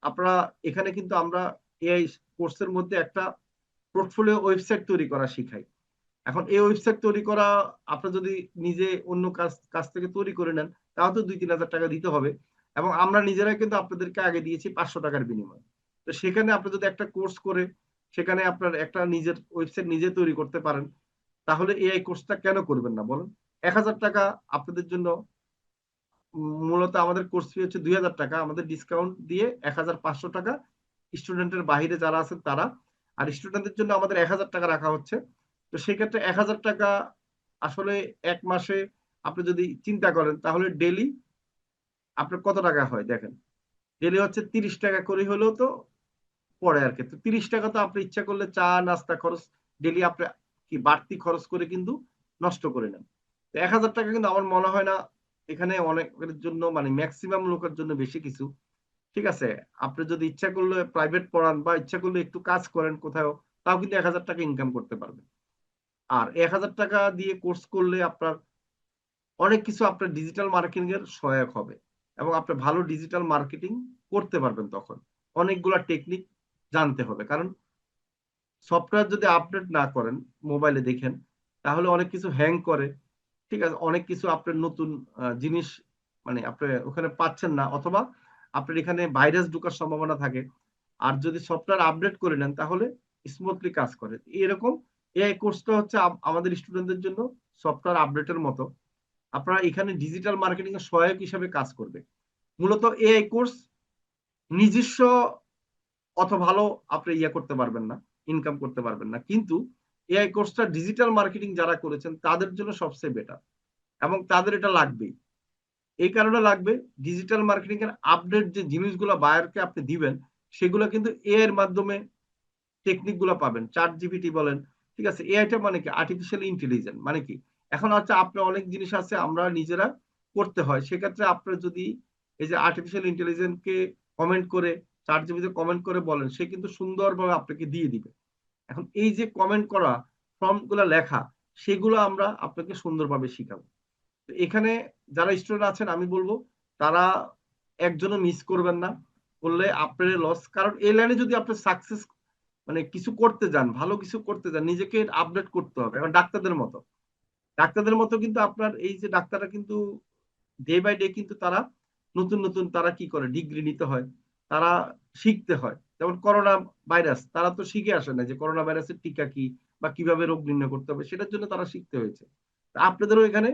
আপনারা এখানে কিন্তু আমরা এআই কোর্সের মধ্যে একটা পোর্টফোলিও ওয়েবসাইট তৈরি করা শিখাই। এখন এই ওয়েবসাইট তৈরি করা, আপনি যদি নিজে অন্য কাছ থেকে তৈরি করে নেন তাহলে তো 2-3 হাজার টাকা দিতে হবে, এবং আমরা নিজেরাই কিন্তু আপনাদেরকে আগে দিয়েছি 500 টাকার বিনিময়ে। তো সেখানে আপনি যদি একটা কোর্স করে সেখানে আপনার একটা নিজের ওয়েবসাইট নিজে তৈরি করতে পারেন, তাহলে এআই কোর্সটা কেন করবেন না বলুন। 1,000 টাকা আপনাদের জন্য, মূলত আমাদের কোর্স ফি হচ্ছে 2,000 টাকা, আমাদের ডিসকাউন্ট দিয়ে 1,500 টাকা স্টুডেন্টের বাইরে যারা আছেন তারা। আর স্টুডেন্টদের জন্য আমাদের 1,000 টাকা রাখা হচ্ছে। তো সেক্ষেত্রে 1,000 টাকা আসলে এক মাসে আপনি যদি চিন্তা করেন তাহলে ডেলি আপনার কত টাকা হয় দেখেন। ডেলি হচ্ছে 30 টাকা করে হলেও তো পড়ে আর কি। তো 30 টাকা তো আপনি ইচ্ছা করলে চা নাস্তা খরচ ডেলি আপনি কি বাড়তি খরচ করে কিন্তু নষ্ট করে নেন। তো 1,000 টাকা কিন্তু আমার মনে হয় না এখানে অনেকের জন্য, মানে ম্যাক্সিমাম লোকের জন্য বেশি কিছু। ঠিক আছে, আপনি যদি ইচ্ছা করলে প্রাইভেট পড়ান বা ইচ্ছা করলে একটু কাজ করেন কোথাও, তাও কিন্তু 1,000 টাকা ইনকাম করতে পারবেন। আর 1,000 টাকা দিয়ে কোর্স করলে আপনার অনেক কিছু আপনার ডিজিটাল মার্কেটিং এর সহায়ক হবে, এবং আপনি ভালো ডিজিটাল মার্কেটিং করতে পারবেন। তখন অনেকগুলা টেকনিক জানতে হবে, কারণ সফটওয়্যার যদি আপডেট না করেন, মোবাইলে দেখেন, তাহলে অনেক কিছু হ্যাং করে। ঠিক আছে, অনেক কিছু আপনার নতুন জিনিস মানে আপনি ওখানে পাচ্ছেন না, অথবা আপনার এখানে ভাইরাস ঢোকার সম্ভাবনা থাকে। আর যদি সফটওয়্যার আপডেট করে নেন তাহলে স্মুথলি কাজ করে। এরকম এআই কোর্সটা হচ্ছে আমাদের স্টুডেন্টদের জন্য সফটওয়্যার আপডেটের মতো। আপনারা এখানে ডিজিটাল মার্কেটিং এর সহায়ক হিসেবে কাজ করবে। মূলত এআই কোর্স নিজস্ব অত ভালো আপনি ইয়ে করতে পারবেন না, ইনকাম করতে পারবেন না, কিন্তু এআই কোর্সটা ডিজিটাল মার্কেটিং যারা করেছেন তাদের জন্য সবচেয়ে বেটার, এবং তাদের এটা লাগবেই। এই কারণে লাগবে, ডিজিটাল মার্কেটিং এর আপডেট যে জিনিসগুলো বায়ারকে আপনি দিবেন, সেগুলো কিন্তু এআই এর মাধ্যমে টেকনিক গুলো পাবেন। চ্যাট জিপিটি বলেন, ঠিক আছে, এআইটা মানে কি আর্টিফিশিয়াল ইন্টেলিজেন্স মানে কি। এখন হচ্ছে আপনি অনেক জিনিস আছে আমরা নিজেরা করতে হয়, সেক্ষেত্রে আপনার যদি এই যে আর্টিফিশিয়াল ইন্টেলিজেন্স কে কমেন্ট করে, চ্যাট জিপিটি কমেন্ট করে বলেন, সে কিন্তু সুন্দরভাবে আপনাকে দিয়ে দিবে। এখন এই যে কমেন্ট করা, ফর্ম গুলা লেখা, সেগুলো আমরা আপনাকে সুন্দরভাবে শিখাবো। তো এখানে যারা স্টুডেন্ট আছেন আমি বলবো তারা একজনও মিস করবেন না, করলে আপনার লস। কারণ এই লাইনে যদি আপনি সাকসেস মানে কিছু করতে যান, ভালো কিছু করতে যান, নিজেকে আপডেট করতে হবে। এখন ডাক্তারদের মতো কিন্তু আপনার এই যে ডাক্তাররা কিন্তু ডে বাই ডে কিন্তু তারা নতুন নতুন তারা কি করে, ডিগ্রি নিতে হয়, তারা শিখতে হয়। যেমন করোনা ভাইরাস, তারা তো শিখে আসে না যে করোনা ভাইরাসের টিকা কি বা কিভাবে রোগ নির্ণয় করতে হবে, সেটার জন্য তারা শিখতে হয়েছে। আপনাদেরও এখানে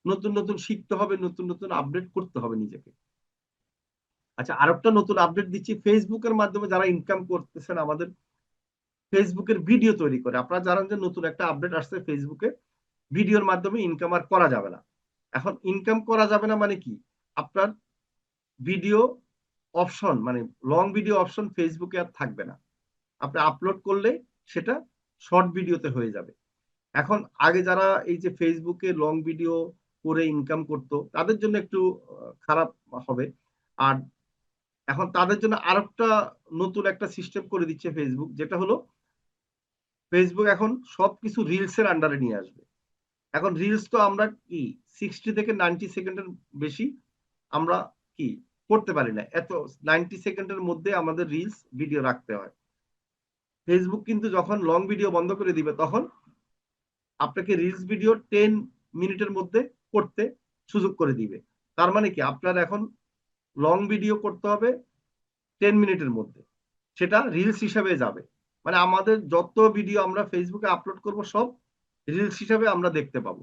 নতুন নতুন শিখতে হবে, নতুন নতুন আপডেট করতে হবে নিজেকে। আচ্ছা, আরেকটা নতুন আপডেট দিচ্ছি, ফেসবুকের মাধ্যমে যারা ইনকাম করতেছেন, আমাদের ফেসবুকের ভিডিও তৈরি করে, আপনারা জানেন যে নতুন একটা আপডেট আসছে ফেসবুকে, ভিডিওর মাধ্যমে ইনকাম আর করা যাবে না। এখন ইনকাম করা যাবে না মানে কি, আপনার ভিডিও অপশন মানে লং ভিডিও অপশন ফেসবুকে আর থাকবে না। আপনি আপলোড করলে সেটা শর্ট ভিডিওতে হয়ে যাবে। এখন আগে যারা এই যে ফেসবুকে লং ভিডিও করে ইনকাম করতো তাদের জন্য একটু খারাপ হবে। আর এখন তাদের জন্য আরেকটা নতুন একটা সিস্টেম করে দিচ্ছে ফেসবুক, যেটা হলো ফেসবুক এখন সবকিছু রিলস এর আন্ডারে নিয়ে আসবে। এখন রিলস তো আমরা কি 60 থেকে 90 সেকেন্ডের বেশি আমরা কি করতে পারি না, এত 90 সেকেন্ডের মধ্যে আমাদের রিলস ভিডিও রাখতে হয়। ফেসবুক কিন্তু যখন লং ভিডিও বন্ধ করে দিবে তখন আপনাকে রিলস ভিডিও 10 মিনিটের মধ্যে করতে সুযোগ করে দিবে। তার মানে কি আপনার এখন লং ভিডিও করতে হবে 10 মিনিটের মধ্যে, সেটা রিলস হিসাবে যাবে। মানে আমাদের যত ভিডিও আমরা ফেসবুকে আপলোড করব সব রিলস হিসাবে আমরা দেখতে পাবো।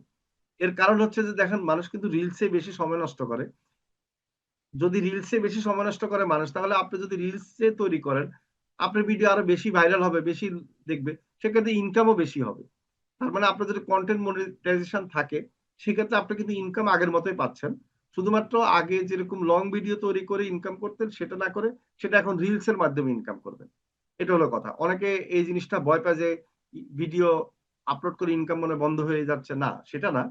এর কারণ হচ্ছে যে দেখেন মানুষ কিন্তু রিলসে বেশি সময় নষ্ট করে। যদি রিলসে বেশি সময় নষ্ট করে মানুষ, তাহলে আপনি যদি রিলসে তৈরি করেন আপনার ভিডিও আরো বেশি ভাইরাল হবে, বেশি দেখবে, সেক্ষেত্রে ইনকামও বেশি হবে। তার মানে আপনার যদি কন্টেন্ট মনিটাইজেশন থাকে সেক্ষেত্রে আপনি কিন্তু ইনকাম আগের মতোই পাচ্ছেন। শুধুমাত্র আগে যেরকম লং ভিডিও তৈরি করে ইনকাম করতেন সেটা না করে সেটা এখন রিলস এর মাধ্যমে ইনকাম করবেন। এটা হলো কথা। অনেকে এই জিনিসটা ভয় পায় যে ভিডিও আপলোড করে ইনকাম মনে বন্ধ হয়ে যাচ্ছে, না সেটা না,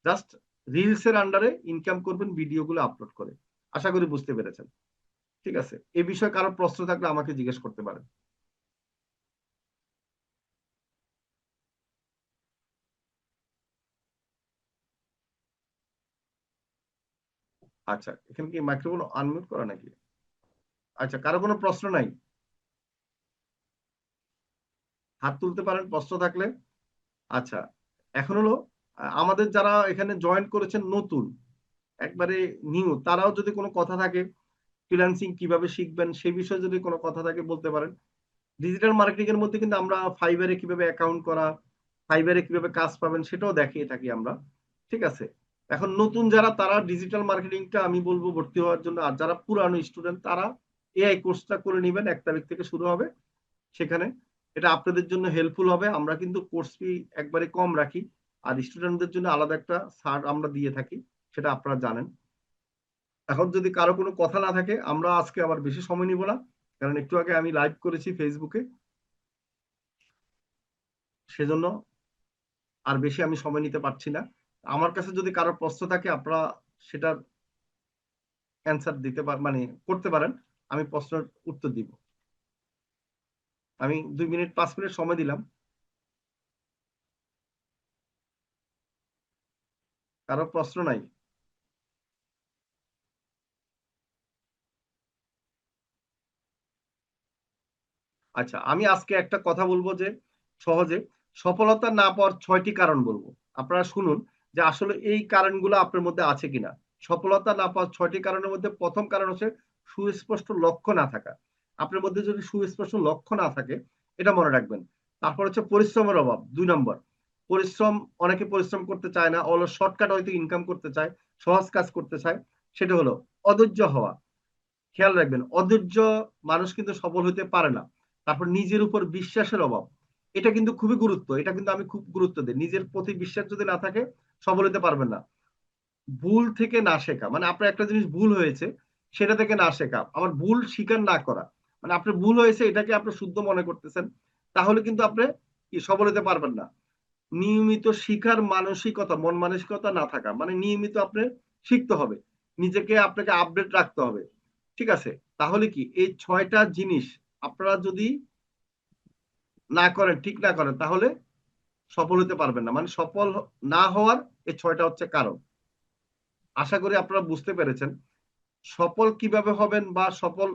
জাস্ট রিলস এর আন্ডারে ইনকাম করবেন ভিডিওগুলো আপলোড করে। আশা করি বুঝতে পেরেছেন। ঠিক আছে, এই বিষয়ে কারো প্রশ্ন থাকলে আমাকে জিজ্ঞেস করতে পারেন। আচ্ছা, এখানে কি মাইক্রোফোন আনমিউট করা নাকি? আচ্ছা, কারো কোনো প্রশ্ন নাই? হাত তুলতে পারেন প্রশ্ন থাকলে। আচ্ছা, এখন হলো আমাদের যারা এখানে জয়েন করেছেন নতুন, একবারে নিউ, তারাও যদি কোনো কথা থাকে, ফ্রিল্যান্সিং কিভাবে শিখবেন সেই বিষয়ে যদি কোনো কথা থাকে বলতে পারেন। ডিজিটাল মার্কেটিং এর মধ্যে কিন্তু আমরা ফাইবারে কিভাবে অ্যাকাউন্ট করা, ফাইবারে কিভাবে কাজ পাবেন সেটাও দেখিয়ে থাকি আমরা। ঠিক আছে, এখন নতুন যারা তারা ডিজিটাল মার্কেটিংটা আমি বলবো ভর্তি হওয়ার জন্য, আর যারা পুরানো স্টুডেন্ট তারা এআই কোর্সটা করে নেবেন, 1 তারিখ থেকে শুরু হবে সেখানে। এটা আপনাদের জন্য হেল্পফুল হবে। আমরা কিন্তু কোর্স ফি একবারে কম রাখি, আর স্টুডেন্টদের জন্য আলাদা একটা ছাড় আমরা দিয়ে থাকি, সেটা আপনারা জানেন। এখন যদি কারো কোনো কথা না থাকে, আমরা আজকে আবার বেশি সময় নিব না, কারণ একটু আগে আমি লাইভ করেছি ফেসবুকে, সেজন্য আর বেশি আমি সময় নিতে পারছি না। আমার কাছে যদি কারো প্রশ্ন থাকে আপনারা সেটার অ্যান্সার দিতে মানে করতে পারেন, আমি প্রশ্নের উত্তর দিব। আমি 2 মিনিট 5 মিনিট সময় দিলাম। কারো প্রশ্ন নাই? আচ্ছা, আমি আজকে একটা কথা বলবো যে সহজে, সফলতা না পাওয়ার 6টি কারণ বলবো। আপনারা শুনুন যে আসলে এই কারণগুলো আপনার মধ্যে আছে কিনা। সফলতা না পাওয়ার 6টি কারণের মধ্যে প্রথম কারণ হচ্ছে সুস্পষ্ট লক্ষ্য না থাকা। আপনার মধ্যে যদি সুস্পষ্ট লক্ষ্য না থাকে, এটা মনে রাখবেন। তারপর হচ্ছে পরিশ্রমের অভাব, 2 নম্বর। পরিশ্রম, অনেকে পরিশ্রম করতে চায় না, অলস শর্টকাট হয়তো ইনকাম করতে চায়, সহজ কাজ করতে চায়। সেটা হলো অধৈর্য হওয়া। খেয়াল রাখবেন, অধৈর্য মানুষ কিন্তু সফল হতে পারে না। তারপর নিজের উপর বিশ্বাসের অভাব, এটা কিন্তু খুবই গুরুত্ব, এটা কিন্তু আমি খুব গুরুত্ব দিই। নিজের প্রতি বিশ্বাস যদি না থাকে সফল হতে পারবেন না। ভুল থেকে না শেখা, মানে আপনার একটা জিনিস ভুল হয়েছে সেটা থেকে না শেখা, আবার ভুল স্বীকার না করা, মানে আপনার ভুল হয়েছে এটাকে আপনি শুদ্ধ মনে করতেছেন, তাহলে কিন্তু আপনি কি সফল হতে পারবেন না। নিয়মিত শিখার মানসিকতা, মন মানসিকতা না থাকা, মানে নিয়মিত আপনি শিখতে হবে, নিজেকে আপনাকে আপডেট রাখতে হবে। ঠিক আছে, তাহলে কি এই 6টা জিনিস আপনারা যদি না করেন, ঠিক না করেন, তাহলে সফল হতে পারবেন না। মানে সফল না হওয়ার এই 6টা হচ্ছে কারণ। আশা করি আপনারা বুঝতে পেরেছেন। সফল কিভাবে হবেন বা সফল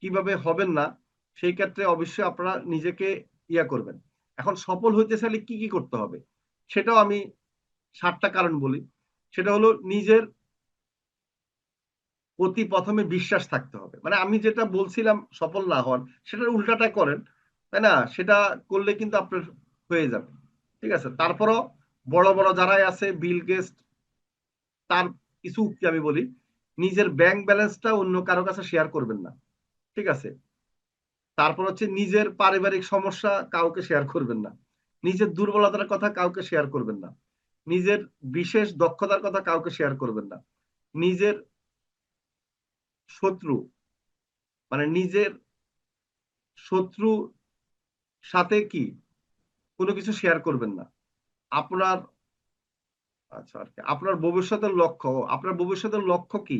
কিভাবে হবেন না, সেই ক্ষেত্রে অবশ্যই আপনারা নিজেকে করবেন। এখন সফল হইতে চাইলে কি কি করতে হবে সেটাও আমি 7টা কারণ বলি। সেটা হলো নিজের প্রতি প্রথমে বিশ্বাস থাকতে হবে। মানে আমি যেটা বলছিলাম সফল না হওয়ার, সেটার উল্টাটা করেন, তাই না? সেটা করলে কিন্তু আপনার হয়ে যাবে। ঠিক আছে, তারপরও বড় বড় যারাই আছে, বিল গেটস, তার কিছু উক্তি আমি বলি। নিজের ব্যাংক ব্যালেন্সটা অন্য কারো কাছে শেয়ার করবেন না। ঠিক আছে, তারপর হচ্ছে নিজের পারিবারিক সমস্যা কাউকে শেয়ার করবেন না। নিজের দুর্বলতার কথা কাউকে শেয়ার করবেন না। নিজের বিশেষ দক্ষতার কথা কাউকে শেয়ার করবেন না। নিজের শত্রু, মানে নিজের শত্রু সাথে কি কোনো কিছু শেয়ার করবেন না। আপনার, আচ্ছা আর কি, আপনার ভবিষ্যতের লক্ষ্য, আপনার ভবিষ্যতের লক্ষ্য কি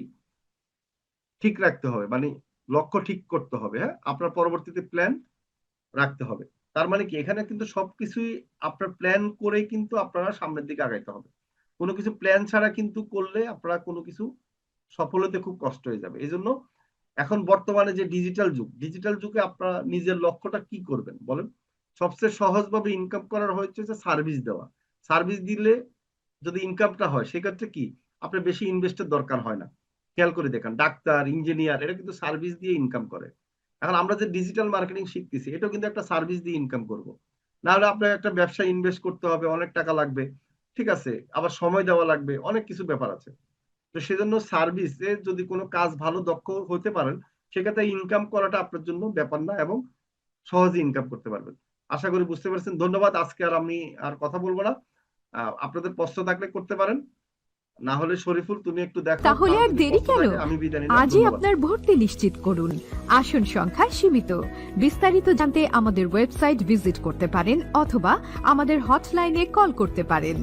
ঠিক রাখতে হবে, মানে লক্ষ্য ঠিক করতে হবে। হ্যাঁ, আপনার পরবর্তীতে প্ল্যান রাখতে হবে। তার মানে কি এখানে কিন্তু সবকিছুই আপনার প্ল্যান করেই কিন্তু আপনারা সামনের দিকে আগাইতে হবে। কোনো কিছু প্ল্যান ছাড়া কিন্তু করলে আপনারা কোনো কিছু সফল হতে খুব কষ্ট হয়ে যাবে। এই জন্য এখন বর্তমানে যে ডিজিটাল যুগে আপনারা নিজের লক্ষ্যটা কি করবেন বলেন? সবচেয়ে সহজভাবে ইনকাম করার হচ্ছে যে সার্ভিস দেওয়া। সার্ভিস দিলে যদি ইনকামটা হয় সেক্ষেত্রে কি আপনার বেশি ইনভেস্টের দরকার হয় না। খেয়াল করে দেখেন ডাক্তার, ইঞ্জিনিয়ার এরা কিন্তু সার্ভিস দিয়ে ইনকাম করে। এখন আমরা যে ডিজিটাল মার্কেটিং শিখতেছি এটাও কিন্তু একটা সার্ভিস দিয়ে ইনকাম করব। না হলে আপনার একটা ব্যবসা ইনভেস্ট করতে হবে, অনেক টাকা লাগবে, ঠিক আছে, আবার সময় দেওয়া লাগবে, অনেক কিছু ব্যাপার আছে। তো সেজন্য সার্ভিসে যদি কোনো কাজ ভালো দক্ষ হতে পারেন সেক্ষেত্রে ইনকাম করাটা আপনার জন্য ব্যাপার না এবং সহজে ইনকাম করতে পারবেন। আশা করি বুঝতে পারছেন। ধন্যবাদ। আজকে আর আমি আর কথা বলবো না। আপনাদের প্রশ্ন থাকলে করতে পারেন, না হলে শরীফুল তুমি একটু দেখো, তাহলে কারো আর যদি দেরি প্রশ্ন কেন? থাকে আমি বিদায় নিলাম। আজই ধন্যবাদ। আপনার ভর্তি নিশ্চিত করুন। আসন সংখ্যা সীমিত। বিস্তারিত জানতে আমাদের ওয়েবসাইট ভিজিট করতে পারেন অথবা আমাদের হটলাইনে কল করতে পারেন।